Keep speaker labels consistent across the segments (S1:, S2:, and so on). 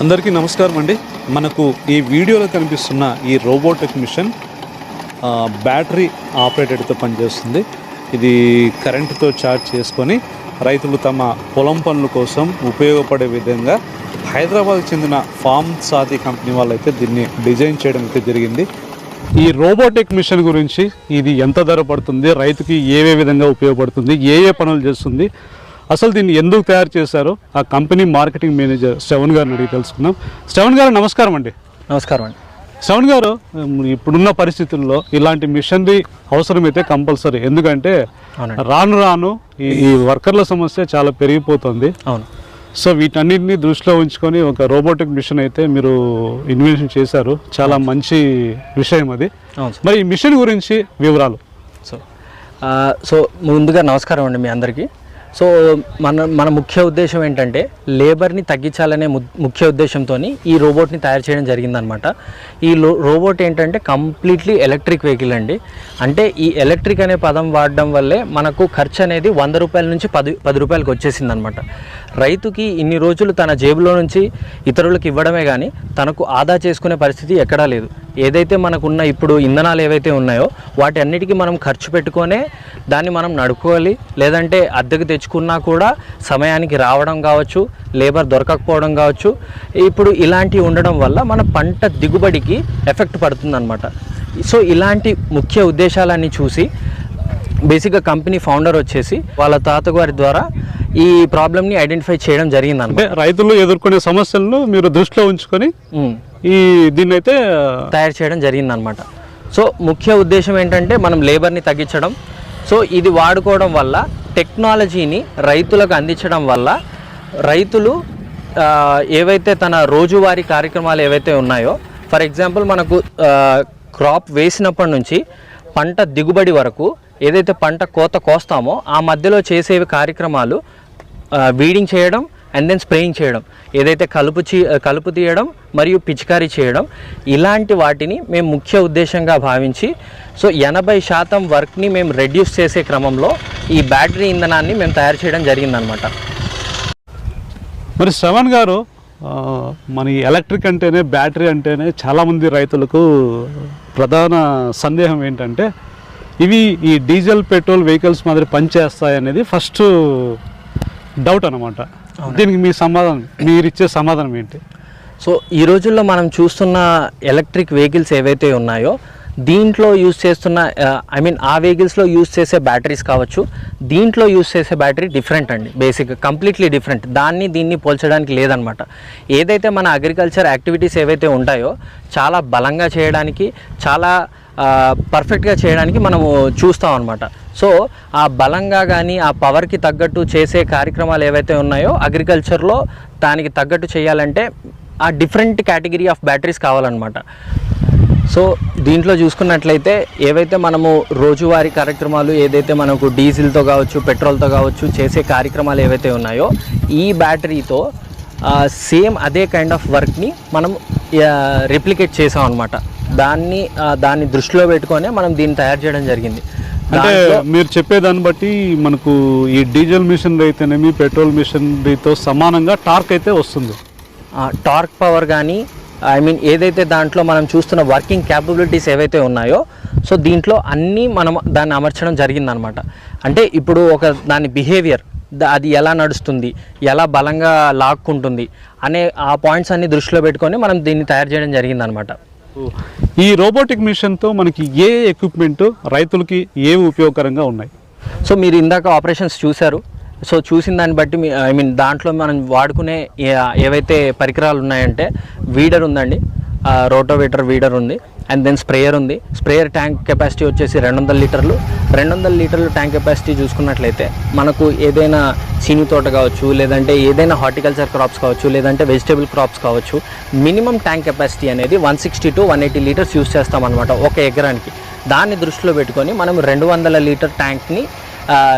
S1: అందరికీ నమస్కారం అండి. మనకు ఈ వీడియోలో కనిపిస్తున్న ఈ రోబోటిక్ మిషన్ బ్యాటరీ ఆపరేటెడ్తో పనిచేస్తుంది. ఇది కరెంటుతో ఛార్జ్ చేసుకొని రైతులు తమ పొలం పనుల కోసం ఉపయోగపడే విధంగా హైదరాబాద్కి చెందిన ఫార్మ్ సాతి కంపెనీ వాళ్ళైతే దీన్ని డిజైన్ చేయడం అయితే జరిగింది. ఈ రోబోటిక్ మిషన్ గురించి ఇది ఎంత ధర పడుతుంది, రైతుకి ఏ విధంగా ఉపయోగపడుతుంది, ఏ పనులు చేస్తుంది, అసలు దీన్ని ఎందుకు తయారు చేశారో ఆ కంపెనీ మార్కెటింగ్ మేనేజర్ శ్రవణ్ గారిని అడిగి తెలుసుకుందాం. శ్రవణ్ గారు నమస్కారం అండి.
S2: నమస్కారం అండి.
S1: శ్రవణ్ గారు, ఇప్పుడున్న పరిస్థితుల్లో ఇలాంటి మిషనరీ అవసరమైతే కంపల్సరీ, ఎందుకంటే రాను రాను ఈ వర్కర్ల సమస్య చాలా పెరిగిపోతుంది.
S2: అవును.
S1: సో వీటన్నిటిని దృష్టిలో ఉంచుకొని ఒక రోబోటిక్ మిషన్ అయితే మీరు ఇన్వెన్షన్ చేశారు. చాలా మంచి విషయం అది. మరి ఈ మిషన్ గురించి వివరాలు.
S2: సో ముందుగా నమస్కారం అండి మీ అందరికీ. సో మన ముఖ్య ఉద్దేశం ఏంటంటే లేబర్ని తగ్గించాలనే ముఖ్య ఉద్దేశంతో ఈ రోబోట్ని తయారు చేయడం జరిగిందనమాట. ఈ రోబోట్ ఏంటంటే కంప్లీట్లీ ఎలక్ట్రిక్ వెహికల్ అండి. అంటే ఈ ఎలక్ట్రిక్ అనే పదం వాడడం వల్లే మనకు ఖర్చు అనేది 100 రూపాయల నుంచి 10 రూపాయలకు వచ్చేసింది అనమాట. రైతుకి ఇన్ని రోజులు తన జేబులో నుంచి ఇతరులకు ఇవ్వడమే కానీ తనకు ఆదా చేసుకునే పరిస్థితి ఎక్కడా లేదు. ఏదైతే మనకున్న ఇప్పుడు ఇంధనాలు ఏవైతే ఉన్నాయో వాటి అన్నిటికీ మనం ఖర్చు పెట్టుకొనే దాన్ని మనం నడుపుకోవాలి. లేదంటే అద్దెకు తెచ్చుకున్నా కూడా సమయానికి రావడం కావచ్చు, లేబర్ దొరకకపోవడం కావచ్చు. ఇప్పుడు ఇలాంటివి ఉండడం వల్ల మన పంట దిగుబడికి ఎఫెక్ట్ పడుతుందన్నమాట. సో ఇలాంటి ముఖ్య ఉద్దేశాలన్నీ చూసి బేసిక్గా కంపెనీ ఫౌండర్ వచ్చేసి వాళ్ళ తాతగారి ద్వారా ఈ ప్రాబ్లమ్ని ఐడెంటిఫై చేయడం జరిగింది. అంటే
S1: రైతులు ఎదుర్కొనే సమస్యలను మీరు దృష్టిలో ఉంచుకొని దీన్ని అయితే
S2: తయారు చేయడం జరిగిందనమాట. సో ముఖ్య ఉద్దేశం ఏంటంటే మనం లేబర్ని తగ్గించడం. సో ఇది వాడుకోవడం వల్ల టెక్నాలజీని రైతులకు అందించడం వల్ల రైతులు ఏవైతే తన రోజువారీ కార్యక్రమాలు ఏవైతే ఉన్నాయో, ఫర్ ఎగ్జాంపుల్ మనకు క్రాప్ వేసినప్పటి నుంచి పంట దిగుబడి వరకు ఏదైతే పంట కోస్తామో ఆ మధ్యలో చేసే కార్యక్రమాలు వీడింగ్ చేయడం అండ్ దెన్ స్ప్రేయింగ్ చేయడం, ఏదైతే కలుపు తీయడం మరియు పిచికారీ చేయడం, ఇలాంటి వాటిని మేము ముఖ్య ఉద్దేశంగా భావించి సో 80% వర్క్ని మేము రెడ్యూస్ చేసే క్రమంలో ఈ బ్యాటరీ ఇంధనాన్ని మేము తయారు చేయడం జరిగిందనమాట.
S1: మరి శ్రవణ్ గారు, మన ఎలక్ట్రిక్ అంటేనే బ్యాటరీ అంటేనే చాలామంది రైతులకు ప్రధాన సందేహం ఏంటంటే ఇవి ఈ డీజిల్ పెట్రోల్ వెహికల్స్ మాదిరి పనిచేస్తాయి అనేది ఫస్ట్ డౌట్ అనమాట. దీనికి మీరిచ్చే సమాధానం ఏంటి?
S2: సో ఈ రోజుల్లో మనం చూస్తున్న ఎలక్ట్రిక్ వెహికల్స్ ఏవైతే ఉన్నాయో దీంట్లో యూజ్ చేస్తున్న ఆ వెహికల్స్లో యూజ్ చేసే బ్యాటరీస్ కావచ్చు, దీంట్లో యూజ్ చేసే బ్యాటరీ డిఫరెంట్ అండి. బేసిక్గా కంప్లీట్లీ డిఫరెంట్. దీన్ని పోల్చడానికి లేదనమాట. ఏదైతే మన అగ్రికల్చర్ యాక్టివిటీస్ ఏవైతే ఉంటాయో చాలా బలంగా చేయడానికి, చాలా పర్ఫెక్ట్గా చేయడానికి మనము చూస్తాం అనమాట. సో ఆ బలంగా కానీ ఆ పవర్కి తగ్గట్టు చేసే కార్యక్రమాలు ఏవైతే ఉన్నాయో అగ్రికల్చర్లో దానికి తగ్గట్టు చేయాలంటే ఆ డిఫరెంట్ కేటగిరీ ఆఫ్ బ్యాటరీస్ కావాలన్నమాట. సో దీంట్లో చూసుకున్నట్లయితే ఏవైతే మనము రోజువారీ కార్యక్రమాలు ఏదైతే మనకు డీజిల్తో కావచ్చు, పెట్రోల్తో కావచ్చు చేసే కార్యక్రమాలు ఏవైతే ఉన్నాయో ఈ బ్యాటరీతో సేమ్ అదే కైండ్ ఆఫ్ వర్క్ని మనం రిప్లికేట్ చేసాం అనమాట. దాన్ని దృష్టిలో పెట్టుకొని మనం దీన్ని తయారు చేయడం జరిగింది.
S1: అంటే మీరు చెప్పేదాన్ని బట్టి మనకు ఈ డీజిల్ మిషనరీ అయితేనేమి పెట్రోల్ మిషనరీతో సమానంగా టార్క్ అయితే వస్తుంది.
S2: టార్క్ పవర్ కానీ ఏదైతే దాంట్లో మనం చూస్తున్న వర్కింగ్ క్యాపబిలిటీస్ ఏవైతే ఉన్నాయో సో దీంట్లో అన్నీ మనం దాన్ని అమర్చడం జరిగిందనమాట. అంటే ఇప్పుడు దాని బిహేవియర్, అది ఎలా నడుస్తుంది, ఎలా బలంగా లాక్కుంటుంది అనే ఆ పాయింట్స్ అన్ని దృష్టిలో పెట్టుకొని మనం దీన్ని తయారు చేయడం జరిగిందనమాట.
S1: ఈ రోబోటిక్ మిషన్తో మనకి ఏ ఎక్విప్మెంట్ రైతులకి ఏవి ఉపయోగకరంగా ఉన్నాయి?
S2: సో మీరు ఇందాక ఆపరేషన్స్ చూశారు. సో చూసిన దాన్ని బట్టి దాంట్లో మనం వాడుకునే ఏవైతే పరికరాలు ఉన్నాయంటే వీడర్ ఉందండి, రోటోవేటర్ వీడర్ ఉంది, అండ్ దెన్ స్ప్రేయర్ ఉంది. స్ప్రేయర్ ట్యాంక్ కెపాసిటీ వచ్చేసి 200 లీటర్లు. 200 లీటర్లు ట్యాంక్ కెపాసిటీ చూసుకున్నట్లయితే మనకు ఏదైనా చీని తోట కావచ్చు, లేదంటే ఏదైనా హార్టికల్చర్ క్రాప్స్ కావచ్చు, లేదంటే వెజిటేబుల్ క్రాప్స్ కావచ్చు, మినిమం ట్యాంక్ కెపాసిటీ అనేది 160 to 180 లీటర్స్ యూజ్ చేస్తామన్నమాట ఒక ఎకరానికి. దాన్ని దృష్టిలో పెట్టుకొని మనం 200 లీటర్ ట్యాంక్ని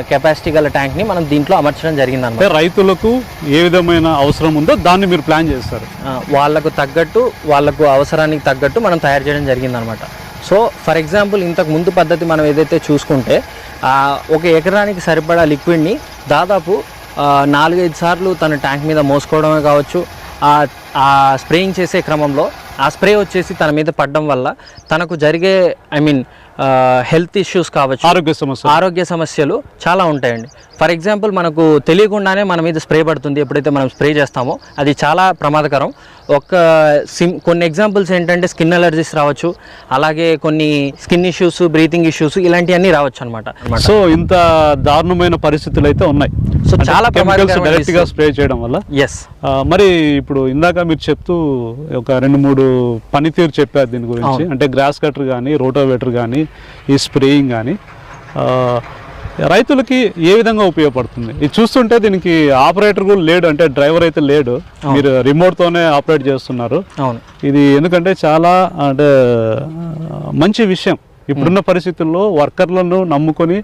S2: కెపాసిటీ గల ట్యాంక్ని మనం దీంట్లో అమర్చడం జరిగిందన్నమాట.
S1: రైతులకు ఏ విధమైన అవసరం ఉందో దాన్ని మీరు ప్లాన్ చేస్తారు.
S2: వాళ్ళకు తగ్గట్టు, వాళ్ళకు అవసరానికి తగ్గట్టు మనం తయారు చేయడం జరిగిందనమాట. సో ఫర్ ఎగ్జాంపుల్ ఇంతకు ముందు పద్ధతి మనం ఏదైతే చూసుకుంటే ఒక ఎకరానికి సరిపడా లిక్విడ్ని దాదాపు 4-5 సార్లు తన ట్యాంక్ మీద మోసుకోవడమే కావచ్చు, ఆ ఆ స్ప్రేయింగ్ చేసే క్రమంలో ఆ స్ప్రే వచ్చేసి తన మీద పడడం వల్ల తనకు జరిగే హెల్త్ ఇష్యూస్ కావచ్చు, ఆరోగ్య సమస్యలు చాలా ఉంటాయండి. ఫర్ ఎగ్జాంపుల్ మనకు తెలియకుండానే మన మీద స్ప్రే పడుతుంది. ఎప్పుడైతే మనం స్ప్రే చేస్తామో అది చాలా ప్రమాదకరం. కొన్ని ఎగ్జాంపుల్స్ ఏంటంటే స్కిన్ అలర్జీస్ రావచ్చు, అలాగే కొన్ని స్కిన్ ఇష్యూస్, బ్రీతింగ్ ఇష్యూస్ ఇలాంటివన్నీ రావచ్చు అనమాట.
S1: సో ఇంత దారుణమైన పరిస్థితులు అయితే ఉన్నాయి.
S2: సో చాలా
S1: డైరెక్ట్ గా స్ప్రే చేయడం వల్ల.
S2: ఎస్.
S1: మరి ఇప్పుడు ఇందాక మీరు చెప్తూ ఒక 2-3 పనితీరు చెప్పారు దీని గురించి. అంటే గ్రాస్ కటర్ కానీ, రోటోవేటర్ కానీ, ఈ స్ప్రేయింగ్ కానీ రైతులకి ఏ విధంగా ఉపయోగపడుతుంది? ఇది చూస్తుంటే దీనికి ఆపరేటర్ కూడా లేడు, అంటే డ్రైవర్ అయితే లేడు, మీరు రిమోట్ తోనే ఆపరేట్ చేస్తున్నారు. ఇది ఎందుకంటే చాలా అంటే మంచి విషయం. ఇప్పుడున్న పరిస్థితుల్లో వర్కర్లను నమ్ముకొని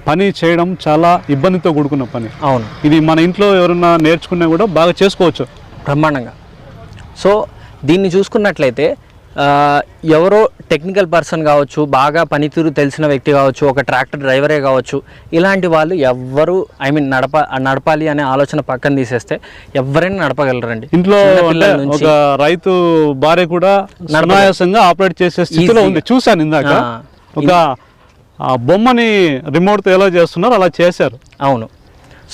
S1: పని చేయడం చాలా ఇబ్బందితో కూడుకున్న పని.
S2: అవును.
S1: ఇది మన ఇంట్లో ఎవరన్నా నేర్చుకున్నా కూడా బాగా చేసుకోవచ్చు
S2: బ్రహ్మాండంగా. సో దీన్ని చూసుకున్నట్లయితే ఎవరో టెక్నికల్ పర్సన్ కావచ్చు, బాగా పనితీరు తెలిసిన వ్యక్తి కావచ్చు, ఒక ట్రాక్టర్ డ్రైవరే కావచ్చు, ఇలాంటి వాళ్ళు ఎవ్వరు నడపాలి అనే ఆలోచన పక్కన తీసేస్తే ఎవరైనా నడపగలరండి.
S1: ఇంట్లో ఒక రైతు భార్య కూడా సునాయాసంగా ఆపరేట్ చేసే స్థితిలో ఉంది. చూశాను ఇందాక ఒక బొమ్మని రిమోట్తో ఎలా చేస్తున్నారో అలా చేశారు.
S2: అవును.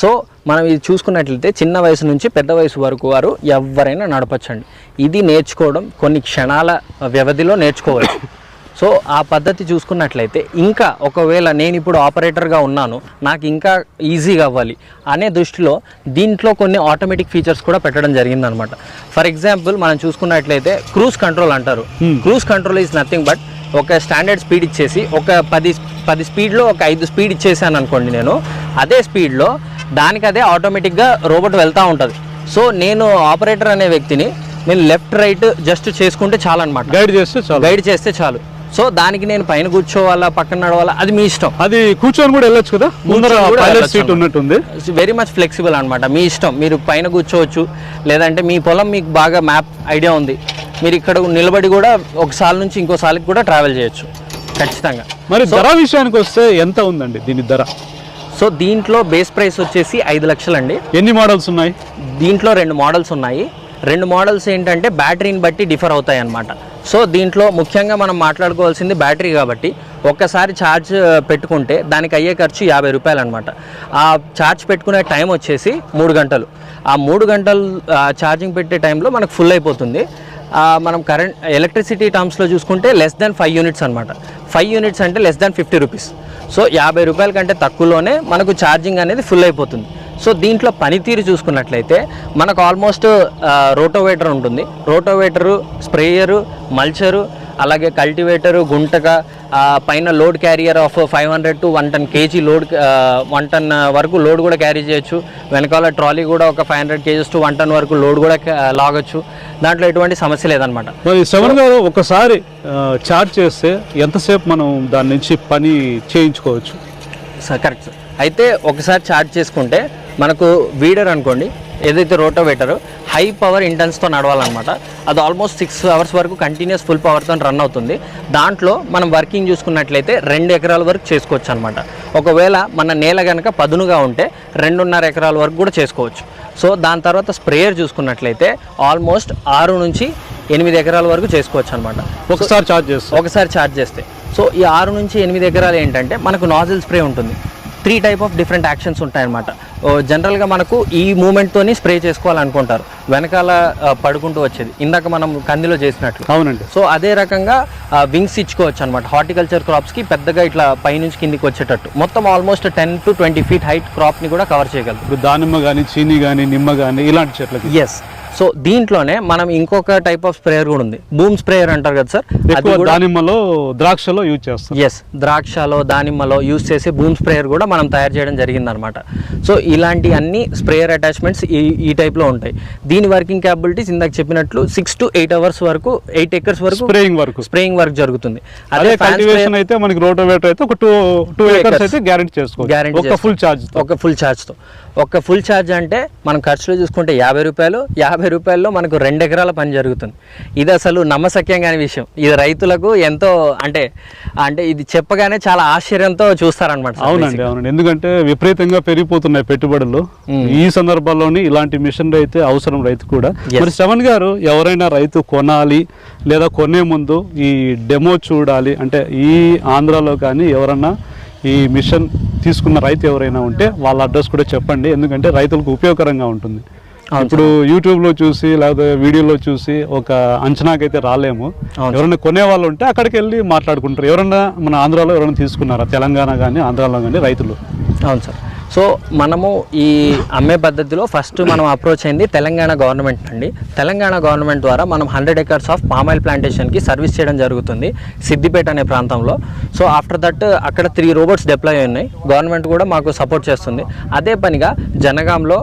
S2: సో మనం ఇది చూసుకున్నట్లయితే చిన్న వయసు నుంచి పెద్ద వయసు వరకు వారు ఎవరైనా నడపచ్చండి. ఇది నేర్చుకోవడం కొన్ని క్షణాల వ్యవధిలో నేర్చుకోవచ్చు. సో ఆ పద్ధతి చూసుకున్నట్లయితే ఇంకా ఒకవేళ నేను ఇప్పుడు ఆపరేటర్గా ఉన్నాను, నాకు ఇంకా ఈజీగా అవ్వాలి అనే దృష్టిలో దీంట్లో కొన్ని ఆటోమేటిక్ ఫీచర్స్ కూడా పెట్టడం జరిగిందనమాట. ఫర్ ఎగ్జాంపుల్ మనం చూసుకున్నట్లయితే క్రూజ్ కంట్రోల్ అంటారు. Cruise control is nothing but ఒక స్టాండర్డ్ స్పీడ్ ఇచ్చేసి ఒక 10 స్పీడ్లో ఒక 5 స్పీడ్ ఇచ్చేసాను అనుకోండి, నేను అదే స్పీడ్లో దానికి అదే ఆటోమేటిక్గా రోబోట్ వెళ్తూ ఉంటుంది. సో నేను ఆపరేటర్ అనే వ్యక్తిని నేను లెఫ్ట్ రైట్ జస్ట్ చేసుకుంటే చాలు అనమాట, గైడ్ చేస్తే చాలు. సో దానికి నేను పైన కూర్చోవాలా, పక్కన నడవాలా, అది మీ ఇష్టం.
S1: అది కూర్చొని కూడా వెళ్ళొచ్చు కదా, సీట్ ఉన్నట్టుంది.
S2: వెరీ మచ్ ఫ్లెక్సిబుల్ అనమాట, మీ ఇష్టం. మీరు పైన కూర్చోవచ్చు, లేదంటే మీ పొలం మీకు బాగా మ్యాప్ ఐడియా ఉంది, మీరు ఇక్కడ నిలబడి కూడా ఒకసారి నుంచి ఇంకోసారికి కూడా ట్రావెల్ చేయొచ్చు ఖచ్చితంగా.
S1: మరి ధర విషయానికి వస్తే ఎంత ఉందండి దీని ధర?
S2: సో దీంట్లో బేస్ ప్రైస్ వచ్చేసి 5 లక్షలు అండి.
S1: ఎన్ని మోడల్స్ ఉన్నాయి
S2: దీంట్లో? 2 మోడల్స్ ఉన్నాయి. 2 మోడల్స్ ఏంటంటే బ్యాటరీని బట్టి డిఫర్ అవుతాయి అన్నమాట. సో దీంట్లో ముఖ్యంగా మనం మాట్లాడుకోవాల్సింది బ్యాటరీ కాబట్టి ఒక్కసారి ఛార్జ్ పెట్టుకుంటే దానికి అయ్యే ఖర్చు 50 రూపాయలు అనమాట. ఆ ఛార్జ్ పెట్టుకునే టైం వచ్చేసి 3 గంటలు. ఆ 3 గంటలు ఛార్జింగ్ పెట్టే టైంలో మనకు ఫుల్ అయిపోతుంది. మనం కరెంట్ ఎలక్ట్రిసిటీ టర్మ్స్లో చూసుకుంటే లెస్ దాన్ 5 యూనిట్స్ అనమాట. 5 యూనిట్స్ అంటే లెస్ దాన్ 50 రూపీస్. సో 50 రూపాయల కంటే తక్కువలోనే మనకు ఛార్జింగ్ అనేది ఫుల్ అయిపోతుంది. సో దీంట్లో పనితీరు చూసుకున్నట్లయితే మనకు ఆల్మోస్ట్ రోటోవేటర్ ఉంటుంది. రోటోవేటరు, స్ప్రేయరు, మల్చరు, అలాగే కల్టివేటరు, గుంటక, పైన load carrier of 500 to 110 kg load, 110 వరకు లోడ్ కూడా క్యారీ చేయొచ్చు. వెనకాల ట్రాలీ కూడా ఒక 500 kgs to 110 వరకు లోడ్ కూడా లాగొచ్చు. దాంట్లో ఎటువంటి సమస్య లేదనమాట.
S1: మరి శ్రవణ్ గారు, ఒకసారి ఛార్జ్ చేస్తే ఎంతసేపు మనం దాని నుంచి పని చేయించుకోవచ్చు?
S2: Correct sir. అయితే ఒకసారి ఛార్జ్ చేసుకుంటే మనకు వీడర్ అనుకోండి, ఏదైతే రోటోవేటర్ హై పవర్ ఇంటెన్స్తో నడవాలన్నమాట. అది ఆల్మోస్ట్ 6 hours వరకు కంటిన్యూస్ ఫుల్ పవర్తో రన్ అవుతుంది. దాంట్లో మనం వర్కింగ్ చూసుకున్నట్లయితే 2 ఎకరాల వరకు చేసుకోవచ్చు అనమాట. ఒకవేళ మన నేల కనుక పదునుగా ఉంటే 2.5 ఎకరాల వరకు కూడా చేసుకోవచ్చు. సో దాని తర్వాత స్ప్రేయర్ చూసుకున్నట్లయితే ఆల్మోస్ట్ 6 నుంచి 8 ఎకరాల వరకు చేసుకోవచ్చు అనమాట ఒకసారి ఛార్జ్ చేస్తే. సో ఈ 6 నుంచి 8 ఎకరాలు ఏంటంటే మనకు నాజిల్ స్ప్రే ఉంటుంది. 3 టైప్ ఆఫ్ డిఫరెంట్ యాక్షన్స్ ఉంటాయన్నమాట. జనరల్గా మనకు ఈ మూమెంట్తోని స్ప్రే చేసుకోవాలనుకుంటారు, వెనకాల పడుకుంటూ వచ్చేది ఇందాక మనం కందిలో చేసినట్లు.
S1: అవునండి.
S2: సో అదే రకంగా వింగ్స్ ఇచ్చుకోవచ్చు అనమాట. హార్టికల్చర్ క్రాప్స్కి పెద్దగా ఇట్లా పైనుంచి కిందికి వచ్చేటట్టు మొత్తం ఆల్మోస్ట్ 10 to 20 feet హైట్ క్రాప్ని కూడా కవర్ చేయగలరు.
S1: దానిమ్మ కానీ, చీని కానీ, నిమ్మ కానీ ఇలాంటి చెట్లకి.
S2: ఎస్. సో దీంట్లోనే మనం ఇంకొక టైప్ ఆఫ్ స్ప్రేయర్ కూడా ఉంది, బూమ్ స్ప్రేయర్ అంటారు కదా సార్.
S1: దానిమ్మలో, ద్రాక్షలో యూజ్ చేస్తాం.
S2: ఎస్, ద్రాక్షలో, దానిమ్మలో యూజ్ చేసే బూమ్ స్ప్రేయర్ కూడా మనం తయారు చేయడం జరిగిందనమాట. సో ఇలాంటి అన్ని స్ప్రేయర్ అటాచ్మెంట్స్ ఈ టైప్లో ఉంటాయి. దీని వర్కింగ్ క్యాపబిలిటీస్ ఇందాక చెప్పినట్లు 6 to 8 hours వరకు, 8 acres వరకు స్ప్రేయింగ్ వర్క్ జరుగుతుంది.
S1: అదే కల్టివేషన్ అయితే మనకి రోటోవేటర్ అయితే ఒక 2 acres అయితే గ్యారెంటీ చేసుకోవచ్చు, ఒక ఫుల్ ఛార్జ్తో.
S2: ఒక ఫుల్ ఛార్జ్ అంటే మనం ఖర్చులో చూసుకుంటే 50 రూపాయలు, 50 రూపాయల్లో మనకు 2 ఎకరాల పని జరుగుతుంది. ఇది అసలు నమ్మశక్యం కాని విషయం. ఇది రైతులకు ఎంతో అంటే ఇది చెప్పగానే చాలా ఆశ్చర్యంతో చూస్తారనమాట.
S1: అవునండి, అవునండి. ఎందుకంటే విపరీతంగా పెరిగిపోతున్నాయి పెట్టుబడులు. ఈ సందర్భాల్లోని ఇలాంటి మిషనరీ అయితే అవసరం రైతు కూడా. మరి శ్రవణ్ గారు, ఎవరైనా రైతు కొనాలి లేదా కొనే ముందు ఈ డెమో చూడాలి అంటే ఈ ఆంధ్రాలో కానీ ఎవరన్నా ఈ మిషన్ తీసుకున్న రైతు ఎవరైనా ఉంటే వాళ్ళ అడ్రస్ కూడా చెప్పండి. ఎందుకంటే రైతులకు ఉపయోగకరంగా ఉంటుంది. ఇప్పుడు యూట్యూబ్లో చూసి లేకపోతే వీడియోలో చూసి ఒక అంచనాకైతే రాలేము. ఎవరైనా కొనే వాళ్ళు ఉంటే అక్కడికి వెళ్ళి మాట్లాడుకుంటారు. ఎవరైనా మన ఆంధ్రాలో ఎవరైనా తీసుకున్నారా, తెలంగాణ కానీ ఆంధ్రాలో కానీ రైతులు?
S2: అవును సార్. సో మనము ఈ అమ్మే పద్ధతిలో ఫస్ట్ మనం అప్రోచ్ అయింది తెలంగాణ గవర్నమెంట్ అండి. తెలంగాణ గవర్నమెంట్ ద్వారా మనం 100 acres ఆఫ్ పామాయిల్ ప్లాంటేషన్కి సర్వీస్ చేయడం జరుగుతుంది సిద్దిపేట అనే ప్రాంతంలో. సో ఆఫ్టర్ దట్ అక్కడ 3 robots డిప్లాయ్ ఉన్నాయి. గవర్నమెంట్ కూడా మాకు సపోర్ట్ చేస్తుంది. అదే పనిగా జనగాంలో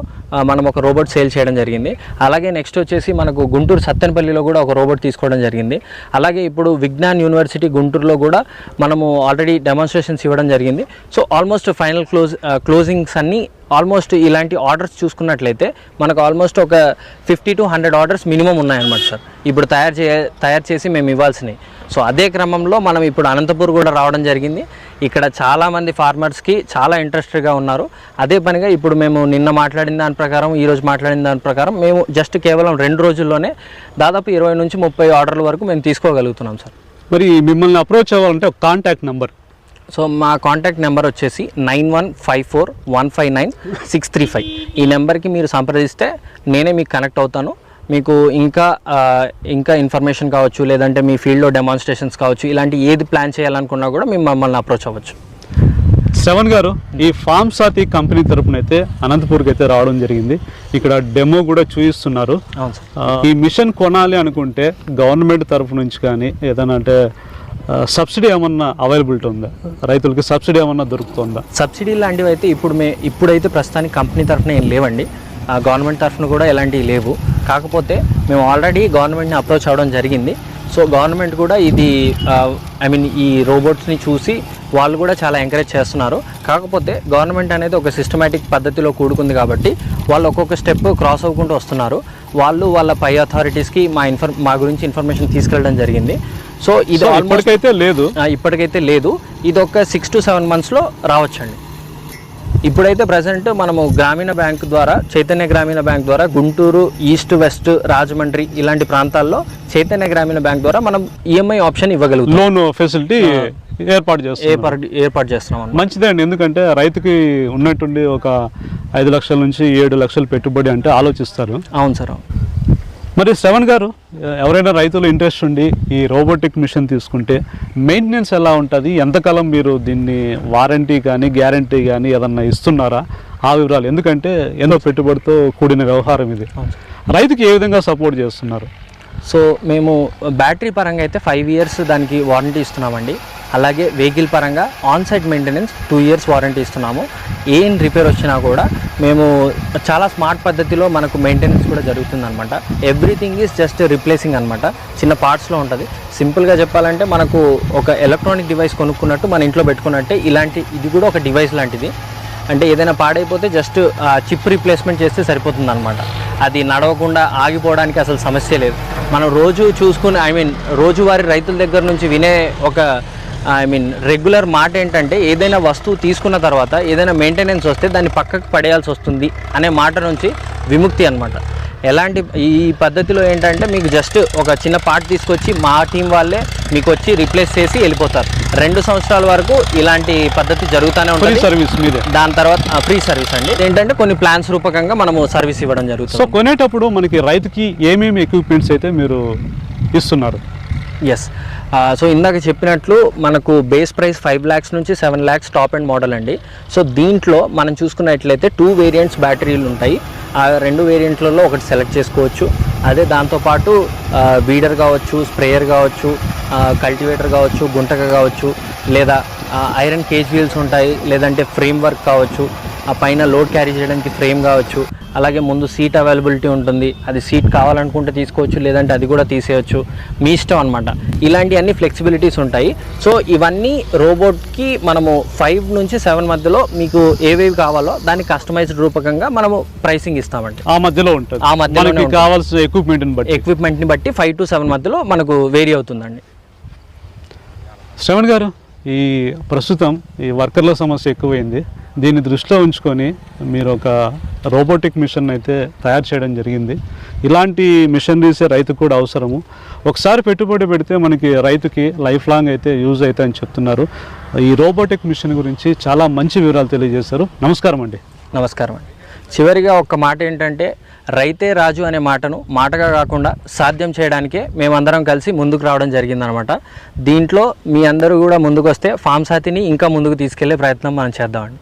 S2: మనం ఒక రోబోట్ సేల్ చేయడం జరిగింది. అలాగే నెక్స్ట్ వచ్చేసి మనకు గుంటూరు సత్తెనపల్లిలో కూడా ఒక రోబోట్ తీసుకోవడం జరిగింది. అలాగే ఇప్పుడు విజ్ఞాన్ యూనివర్సిటీ గుంటూరులో కూడా మనము ఆల్రెడీ డెమాన్స్ట్రేషన్స్ ఇవ్వడం జరిగింది. సో ఆల్మోస్ట్ ఫైనల్ క్లోజింగ్స్ అన్నీ ఆల్మోస్ట్ ఇలాంటి ఆర్డర్స్ చూసుకున్నట్లయితే మనకు ఆల్మోస్ట్ ఒక 50 to 100 ఆర్డర్స్ మినిమం ఉన్నాయన్నమాట సార్, ఇప్పుడు తయారు చేసి మేము ఇవ్వాల్సినవి. సో అదే క్రమంలో మనం ఇప్పుడు అనంతపూర్ కూడా రావడం జరిగింది. ఇక్కడ చాలామంది ఫార్మర్స్కి చాలా ఇంట్రెస్టెడ్గా ఉన్నారు. అదే పనిగా ఇప్పుడు మేము నిన్న మాట్లాడిన దాని ప్రకారం, ఈరోజు మాట్లాడిన దాని ప్రకారం మేము జస్ట్ కేవలం 2 రోజుల్లోనే దాదాపు 20 నుంచి 30 ఆర్డర్ల వరకు మేము తీసుకోగలుగుతున్నాం సార్.
S1: మరి మిమ్మల్ని అప్రోచ్ అవ్వాలంటే ఒక కాంటాక్ట్ నెంబర్.
S2: సో మా కాంటాక్ట్ నెంబర్ వచ్చేసి 9154159635. ఈ నెంబర్కి మీరు సంప్రదిస్తే నేనే మీకు కనెక్ట్ అవుతాను. మీకు ఇంకా ఇన్ఫర్మేషన్ కావచ్చు, లేదంటే మీ ఫీల్డ్లో డెమాన్స్ట్రేషన్స్ కావచ్చు, ఇలాంటి ఏది ప్లాన్ చేయాలనుకున్నా కూడా మేము మమ్మల్ని అప్రోచ్ అవ్వచ్చు.
S1: శ్రవణ్ గారు, ఈ ఫార్మ్ సాతి కంపెనీ తరపున అయితే అనంతపూర్కి అయితే రావడం జరిగింది. ఇక్కడ డెమో కూడా చూపిస్తున్నారు. ఈ మిషన్ కొనాలి అనుకుంటే గవర్నమెంట్ తరపు నుంచి కానీ ఏదైనా అంటే సబ్సిడీ ఏమన్నా అవైలబిలిటీ ఉందా? రైతులకి సబ్సిడీ ఏమన్నా దొరుకుతుందా?
S2: సబ్సిడీ లాంటివి అయితే ఇప్పుడైతే ప్రస్తుతానికి కంపెనీ తరఫున ఏం లేవండి. గవర్నమెంట్ తరఫున కూడా ఎలాంటివి లేవు. కాకపోతే మేము ఆల్రెడీ గవర్నమెంట్ని అప్రోచ్ అవ్వడం జరిగింది. సో గవర్నమెంట్ కూడా ఇది ఈ రోబోట్స్ని చూసి వాళ్ళు కూడా చాలా ఎంకరేజ్ చేస్తున్నారు. కాకపోతే గవర్నమెంట్ అనేది ఒక సిస్టమేటిక్ పద్ధతిలో కూడుకుంది కాబట్టి వాళ్ళు ఒక్కొక్క స్టెప్ క్రాస్ అవ్వకుంటూ వస్తున్నారు. వాళ్ళు వాళ్ళ పై అథారిటీస్కి మా గురించి ఇన్ఫర్మేషన్ తీసుకెళ్ళడం జరిగింది. సో ఇది ఇప్పటికైతే లేదు. ఇది ఒక 6 to 7 monthsలో రావచ్చండి. ఇప్పుడైతే ప్రజెంట్ మనము గ్రామీణ బ్యాంక్ ద్వారా, చైతన్య గ్రామీణ బ్యాంక్ ద్వారా గుంటూరు, ఈస్ట్, వెస్ట్, రాజమండ్రి ఇలాంటి ప్రాంతాల్లో చైతన్య గ్రామీణ బ్యాంక్ ద్వారా మనం ఈఎంఐ ఆప్షన్ ఇవ్వగలుగుతాం.
S1: లోన్ ఫెసిలిటీ ఏర్పాటు చేస్తున్నాం. మంచిదే అండి. ఎందుకంటే రైతుకి ఉన్నట్టుండి ఒక 5 లక్షల నుంచి 7 లక్షలు పెట్టుబడి అంటే ఆలోచిస్తారు.
S2: అవును సార్.
S1: మరి శ్రవణ్ గారు, ఎవరైనా రైతులు ఇంట్రెస్ట్ ఉండి ఈ రోబోటిక్ మిషన్ తీసుకుంటే మెయింటెనెన్స్ ఎలా ఉంటుంది? ఎంతకాలం మీరు దీన్ని వారంటీ కానీ గ్యారంటీ కానీ ఏదన్నా ఇస్తున్నారా? ఆ వివరాలు. ఎందుకంటే ఎంతో పెట్టుబడితో కూడిన వ్యవహారం ఇది. రైతుకి ఏ విధంగా సపోర్ట్ చేస్తున్నారు?
S2: సో మేము బ్యాటరీ పరంగా అయితే 5 years దానికి వారంటీ ఇస్తున్నామండి. అలాగే వెహికల్ పరంగా ఆన్సైట్ మెయింటెనెన్స్ 2 years వారంటీ ఇస్తున్నాము. ఏం రిపేర్ వచ్చినా కూడా మేము చాలా స్మార్ట్ పద్ధతిలో మనకు మెయింటెనెన్స్ కూడా జరుగుతుందన్నమాట. ఎవ్రీథింగ్ ఈజ్ జస్ట్ రిప్లేసింగ్ అనమాట. చిన్న పార్ట్స్లో ఉంటుంది. సింపుల్గా చెప్పాలంటే మనకు ఒక ఎలక్ట్రానిక్ డివైస్ కొనుక్కున్నట్టు మన ఇంట్లో పెట్టుకున్నట్టే ఇది కూడా ఒక డివైస్ లాంటిది. అంటే ఏదైనా పాడైపోతే జస్ట్ చిప్ రిప్లేస్మెంట్ చేస్తే సరిపోతుంది అనమాట. అది నడవకుండా ఆగిపోవడానికి అసలు సమస్య లేదు. మనం రోజు చూసుకుని రోజువారీ రైతుల దగ్గర నుంచి వినే ఒక రెగ్యులర్ మాట ఏంటంటే, ఏదైనా వస్తువు తీసుకున్న తర్వాత ఏదైనా మెయింటెనెన్స్ వస్తే దాన్ని పక్కకు పడేయాల్సి వస్తుంది అనే మాట నుంచి విముక్తి అనమాట. ఈ పద్ధతిలో ఏంటంటే మీకు జస్ట్ ఒక చిన్న పార్ట్ తీసుకొచ్చి మా టీం వాళ్ళే మీకు వచ్చి రీప్లేస్ చేసి వెళ్ళిపోతారు. 2 సంవత్సరాల వరకు ఇలాంటి పద్ధతి జరుగుతూనే ఉంటుంది. దాని తర్వాత ఫ్రీ సర్వీస్ అండి. ఏంటంటే కొన్ని ప్లాన్స్ రూపకంగా మనము సర్వీస్ ఇవ్వడం జరుగుతుంది.
S1: సో కొనేటప్పుడు మనకి రైతుకి ఏమేమి ఎక్విప్మెంట్స్ అయితే మీరు ఇస్తున్నారు?
S2: ఎస్. సో ఇందాక చెప్పినట్లు మనకు బేస్ ప్రైస్ 5 lakhs నుంచి 7 lakhs టాప్ అండ్ మోడల్ అండి. సో దీంట్లో మనం చూసుకున్నట్లయితే 2 వేరియంట్స్ బ్యాటరీలు ఉంటాయి. ఆ 2 వేరియంట్లలో ఒకటి సెలెక్ట్ చేసుకోవచ్చు. అదే దాంతోపాటు బీడర్ కావచ్చు, స్ప్రేయర్ కావచ్చు, కల్టివేటర్ కావచ్చు, గుంటక కావచ్చు, లేదా ఐరన్ కేజ్ వీల్స్ ఉంటాయి, లేదంటే ఫ్రేమ్ వర్క్ కావచ్చు, ఆ పైన లోడ్ క్యారీ చేయడానికి ఫ్రేమ్ కావచ్చు, అలాగే ముందు సీట్ అవైలబిలిటీ ఉంటుంది. అది సీట్ కావాలనుకుంటే తీసుకోవచ్చు, లేదంటే అది కూడా తీసేయచ్చు, మీ ఇష్టం అనమాట. ఇలాంటివన్నీ ఫ్లెక్సిబిలిటీస్ ఉంటాయి. సో ఇవన్నీ రోబోట్కి మనము 5 నుంచి 7 మధ్యలో మీకు ఏవేవి కావాలో దానికి కస్టమైజ్డ్ రూపకంగా మనము ప్రైసింగ్ ఇస్తామండి.
S1: ఆ మధ్యలో ఉంటుంది,
S2: ఆ మధ్యలో
S1: కావాల్సిన ఎక్విప్మెంట్ని
S2: బట్టి 5 to 7 మధ్యలో మనకు వేరీ అవుతుందండి.
S1: శ్రవణ్ గారు, ఈ ప్రస్తుతం ఈ వర్కర్ల సమస్య ఎక్కువైంది. దీన్ని దృష్టిలో ఉంచుకొని మీరు ఒక రోబోటిక్ మిషన్ అయితే తయారు చేయడం జరిగింది. ఇలాంటి మిషనరీసే రైతుకు కూడా అవసరము. ఒకసారి పెట్టుబడి పెడితే మనకి రైతుకి లైఫ్ లాంగ్ అయితే యూజ్ అవుతాయని చెప్తున్నారు. ఈ రోబోటిక్ మిషన్ గురించి చాలా మంచి వివరాలు తెలియజేశారు. నమస్కారం అండి.
S2: నమస్కారం అండి. చివరిగా ఒక్క మాట ఏంటంటే, రైతే రాజు అనే మాటను మాటగా కాకుండా సాధ్యం చేయడానికే మేమందరం కలిసి ముందుకు రావడం జరిగిందనమాట. దీంట్లో మీ అందరూ కూడా ముందుకు వస్తే ఫామ్ సాతిని ఇంకా ముందుకు తీసుకెళ్లే ప్రయత్నం మనం చేద్దామండి.